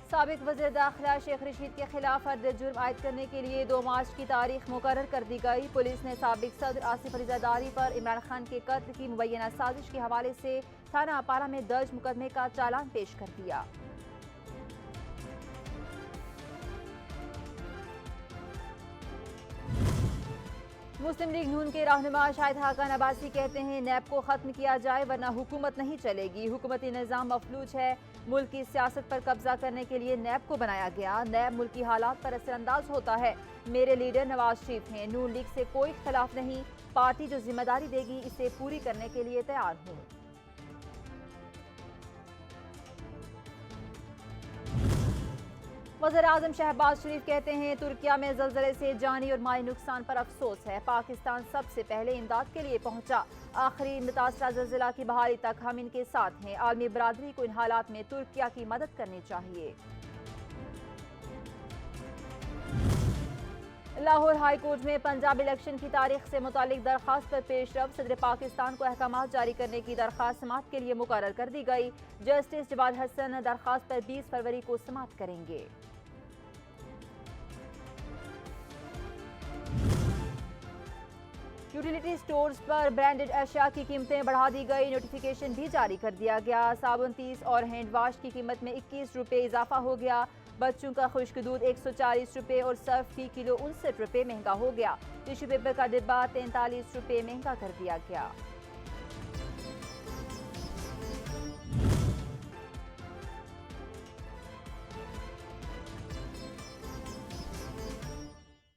साबिक वज़ीर दाखिला शेख रशीद के खिलाफ हद जुर्म आयद करने के लिए 2 मार्च की तारीख मुकर्रर कर दी गई। पुलिस ने साबिक सदर आसिफ अली जरदारी पर इमरान खान के कत्ल की मुबैना साजिश के हवाले से थाना अपारा में दर्ज मुकदमे का चालान पेश कर दिया। मुस्लिम लीग नून के रहनुमा शाहिद हाकान अब्बासी कहते हैं नैब को खत्म किया जाए वरना हुकूमत नहीं चलेगी। हुकूमती निज़ाम मफलूज है। मुल्क की सियासत पर कब्जा करने के लिए नैब को बनाया गया। नैब मुल्की हालात पर असरअंदाज होता है। मेरे लीडर नवाज शरीफ हैं। नून लीग से कोई इख्तलाफ नहीं। पार्टी जो जिम्मेदारी देगी इसे पूरी करने के लिए तैयार हूँ। वज़ीर-ए-आज़म शहबाज शरीफ कहते हैं तुर्किया में ज़लज़ले से जानी और माली नुकसान पर अफसोस है। पाकिस्तान सबसे पहले इमदाद के लिए पहुंचा। आखिरी मुतासरा ज़लज़ला की बहाली तक हम इनके साथ हैं। आलमी बरादरी को इन हालात में तुर्किया की मदद करनी चाहिए। लाहौर हाई कोर्ट में पंजाब इलेक्शन की तारीख से मुतालिक दरखास्त पर पेशरफ। सदर पाकिस्तान को अहकामात जारी करने की दरखास्त समाअत के लिए मुकर्रर कर दी गई। जस्टिस जवाद हसन दरखास्त पर 20 फरवरी को समाअत करेंगे। यूटिलिटी स्टोर्स पर ब्रांडेड अशिया की कीमतें बढ़ा दी गई। नोटिफिकेशन भी जारी कर दिया गया। साबुन 30 और हैंड वाश की कीमत में 21 रुपये इजाफा हो गया। बच्चों का खुश्क दूध 140 रुपये और सर्फ फी किलो 59 रुपये महंगा हो गया। टिश्यू पेपर का डिब्बा 43 रुपये महंगा कर दिया गया।